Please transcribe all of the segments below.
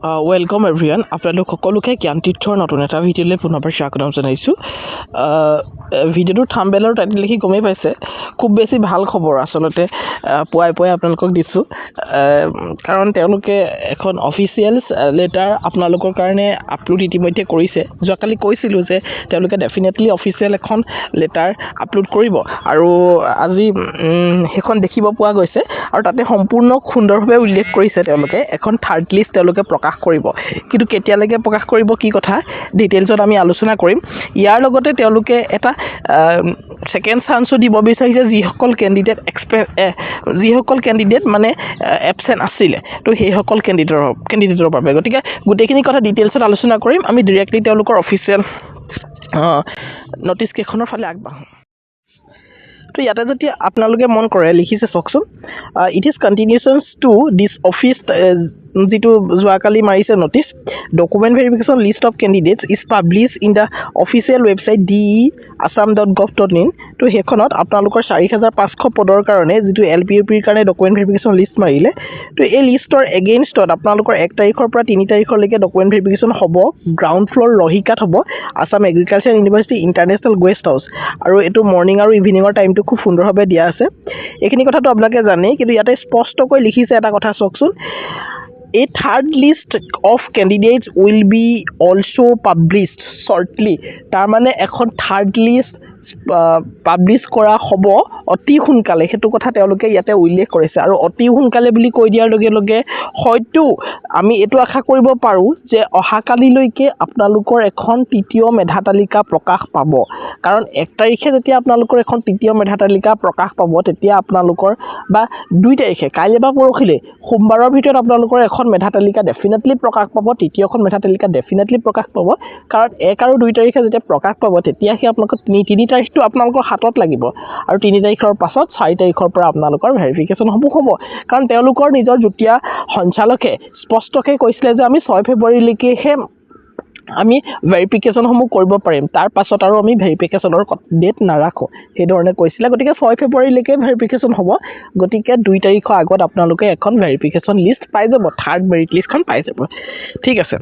Welcome everyone. আপোনালোক সকলোকে জ্ঞান তীৰ্থৰ নতুন এটা ভিডিঅ'লৈ পুনৰবাৰ স্বাগতম জনাইছোঁ। ভিডিঅ'টোৰ থাম্বনেইল আৰু টাইটেল লিখি গমেই পাইছে, খুব বেছি ভাল খবৰ আচলতে পুৱাই আপোনালোকক দিছোঁ, কাৰণ তেওঁলোকে এখন অফিচিয়েল লেটাৰ আপোনালোকৰ কাৰণে আপলোড ইতিমধ্যে কৰিছে। যোৱাকালি কৈছিলোঁ যে তেওঁলোকে ডেফিনেটলি অফিচিয়েল এখন লেটাৰ আপলোড কৰিব, আৰু আজি সেইখন দেখিব পোৱা গৈছে। আৰু তাতে সম্পূৰ্ণ সুন্দৰভাৱে উল্লেখ কৰিছে তেওঁলোকে এখন থাৰ্ড লিষ্ট তেওঁলোকে প্ৰকাশ কৰিব, কিন্তু কেতিয়ালৈকে প্ৰকাশ কৰিব কি কথা ডিটেইলছত আমি আলোচনা কৰিম। ইয়াৰ লগতে তেওঁলোকে এটা ছেকেণ্ড চান্সো দিব বিচাৰিছে যিসকল কেণ্ডিডেট মানে এবচেণ্ট আছিলে, তো সেইসকল কেণ্ডিডেটৰ বাবে। গতিকে গোটেইখিনি কথা ডিটেইলছত আলোচনা কৰিম। আমি ডিৰেক্টলি তেওঁলোকৰ অফিচিয়েল নটিছ কেইখনৰ ফালে আগবাঢ়োঁ। তো ইয়াতে যদি আপোনালোকে মন কৰে লিখিছে চাওকচোন, it is continuations to this office, যিটো যোৱাকালি মাৰিছে notice, document verification list of candidates is publish in the official website DE-Assam.gov.in। তো সেইখনত আপোনালোকৰ 4,500 পদৰ কাৰণে যিটো LPUPৰ কাৰণে ডকুমেণ্ট ভেৰিফিকেশ্যন লিষ্ট মাৰিলে, তো এই লিষ্টৰ এগেইনষ্টত আপোনালোকৰ 1 তাৰিখৰ পৰা 3 তাৰিখলৈকে ডকুমেণ্ট ভেৰিফিকেশ্যন হ'ব। গ্ৰাউণ্ড ফ্ল'ৰ ৰহিকাত হ'ব, Assam agriculture university international guest house, আৰু এইটো মৰ্ণিং আৰু ইভিনিঙৰ টাইমটো খুব সুন্দৰভাৱে দিয়া আছে। এইখিনি কথাটো আপোনালোকে জানেই, কিন্তু ইয়াতে স্পষ্টকৈ লিখিছে এটা কথা চাওকচোন, A third list of candidates will be also published shortly। তাৰ মানে এখন থাৰ্ড লিষ্ট পাব্লিছ কৰা হ'ব অতি সোনকালে, সেইটো কথা তেওঁলোকে ইয়াতে উল্লেখ কৰিছে। আৰু অতি সোনকালে বুলি কৈ দিয়াৰ লগে লগে হয়তো আমি এইটো আশা কৰিব পাৰোঁ যে অহাকালিলৈকে আপোনালোকৰ এখন তৃতীয় মেধা তালিকা প্ৰকাশ পাব, কাৰণ 1 তাৰিখে যেতিয়া আপোনালোকৰ এখন তৃতীয় মেধা তালিকা প্ৰকাশ পাব, তেতিয়া আপোনালোকৰ বা 2 তাৰিখে কাইলৈ বা পৰহিলৈ সোমবাৰৰ ভিতৰত আপোনালোকৰ এখন মেধা তালিকা ডেফিনেটলি প্ৰকাশ পাব, তৃতীয়খন মেধা তালিকা ডেফিনেটলি প্ৰকাশ পাব। কাৰণ 1 আৰু 2 তাৰিখে যেতিয়া প্ৰকাশ পাব, তেতিয়াহে আপোনালোকৰ 3 তাৰিখটো আপোনালোকৰ হাতত লাগিব, আৰু 3 তাৰিখৰ পাছত 4 তাৰিখৰ পৰা আপোনালোকৰ ভেৰিফিকেশ্যনসমূহ হ'ব। কাৰণ তেওঁলোকৰ নিজৰ যুটীয়া সঞ্চালকে স্পষ্টকৈ কৈছিলে যে আমি 6 ফেব্ৰুৱাৰীলৈকেহে আমি ভেৰিফিকেশ্যনসমূহ কৰিব পাৰিম, তাৰ পাছত আৰু আমি ভেৰিফিকেশ্যনৰ ডেট নাৰাখোঁ, সেইধৰণে কৈছিলে। গতিকে 6 ফেব্ৰুৱাৰীলৈকে ভেৰিফিকেশ্যন হ'ব। গতিকে 2 তাৰিখৰ আগত আপোনালোকে এখন ভেৰিফিকেশ্যন লিষ্ট পাই যাব, থাৰ্ড মেৰিট লিষ্টখন পাই যাব। ঠিক আছে,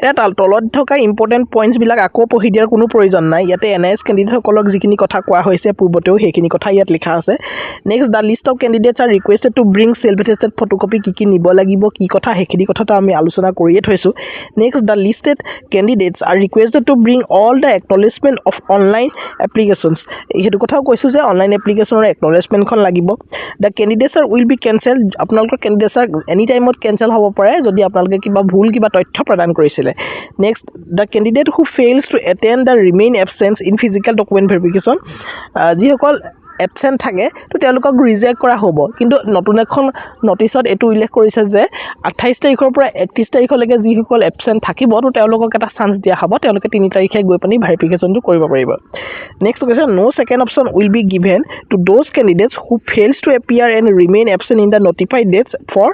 এতিয়া তলত থকা ইম্পৰ্টেণ্ট পইণ্টছবিলাক আকৌ পঢ়ি দিয়াৰ কোনো প্ৰয়োজন নাই। ইয়াতে NIS কেণ্ডিডেটসকলক যিখিনি কথা কোৱা হৈছে পূৰ্বতেও, সেইখিনি কথা ইয়াত লিখা আছে। Next, the least of candidates are requested to bring self attested photocopy, কি নিব লাগিব কি কথা, সেইখিনি কথাটো আমি আলোচনা কৰিয়ে থৈছোঁ। Next, the listed candidates are requested to bring all the acknowledgement of online applications, সেইটো কথাও কৈছোঁ যে অনলাইন এপ্লিকেশ্যনৰ একনলেজমেণ্টখন লাগিব। The candidates are will be cancel, আপোনালোকৰ কেণ্ডিডেটছ এনি টাইমত কেঞ্চেল হ'ব পাৰে যদি আপোনালোকে কিবা তথ্য প্ৰদান কৰিছিলে। Next, the candidate who fails to attend the remain absence in physical document verification, যিসকল এবচেণ্ট থাকে তো তেওঁলোকক ৰিজেক্ট কৰা হ'ব। কিন্তু নতুন এখন নটিছত এইটো উল্লেখ কৰিছে যে 28 তাৰিখৰ পৰা 31 তাৰিখলৈকে যিসকল এবচেণ্ট থাকিব, তো তেওঁলোকক এটা চান্স দিয়া হ'ব, তেওঁলোকে 3 তাৰিখে গৈ পিনি ভেৰিফিকেশ্যনটো কৰিব পাৰিব। নেক্সট কৈছে, no' second option will be given to those candidates who fails to appear and remain absent in the notified dates for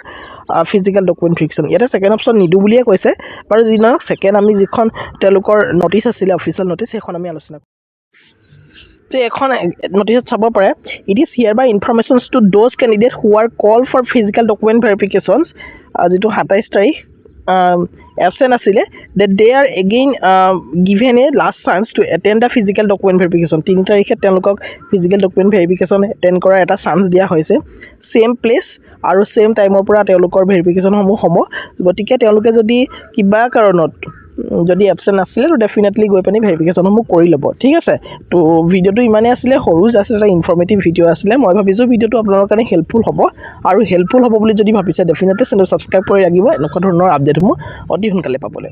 physical document verification. ইয়াতে ছেকেণ্ড অপশ্যন নিদিওঁ বুলিয়ে কৈছে, বাৰু যি নহওক ছেকেণ্ড আমি যিখন তেওঁলোকৰ নটিছ আছিলে অফিচিয়েল নটিছ, সেইখন আমি আলোচনা কৰিম। তো এখন নটিছত চাব পাৰে, it is here by informations to those candidate who are call for physical document verifications, যিটো 27 তাৰিখ এবচেণ্ট আছিলে, that they are again given a last chance to attend the physical document verification। 3 তাৰিখে তেওঁলোকক ফিজিকেল ডকুমেণ্ট ভেৰিফিকেশ্যন এটেণ্ড কৰাৰ এটা chance দিয়া হৈছে। Same place আৰু ছেম টাইমৰ পৰা তেওঁলোকৰ ভেৰিফিকেশ্যনসমূহ হ'ব। গতিকে তেওঁলোকে যদি কিবা কাৰণত যদি এবচেণ্ট নাছিলে, তো ডেফিনেটলি গৈ পিনি ভেৰিফিকেশ্যনসমূহ কৰি ল'ব। ঠিক আছে, তো ভিডিঅ'টো ইমানেই আছিলে, সৰু জাষ্ট এটা ইনফৰ্মেটিভ ভিডিঅ' আছিলে। মই ভাবিছোঁ ভিডিঅ'টো আপোনালোকৰ কাৰণে হেল্পফুল হ'ব, আৰু হেল্পফুল হ'ব বুলি যদি ভাবিছে ডেফিনেটলি চেনেল ছাবস্ক্ৰাইব কৰি ৰাখিব এনেকুৱা ধৰণৰ আপডেটসমূহ অতি সোনকালে পাবলৈ।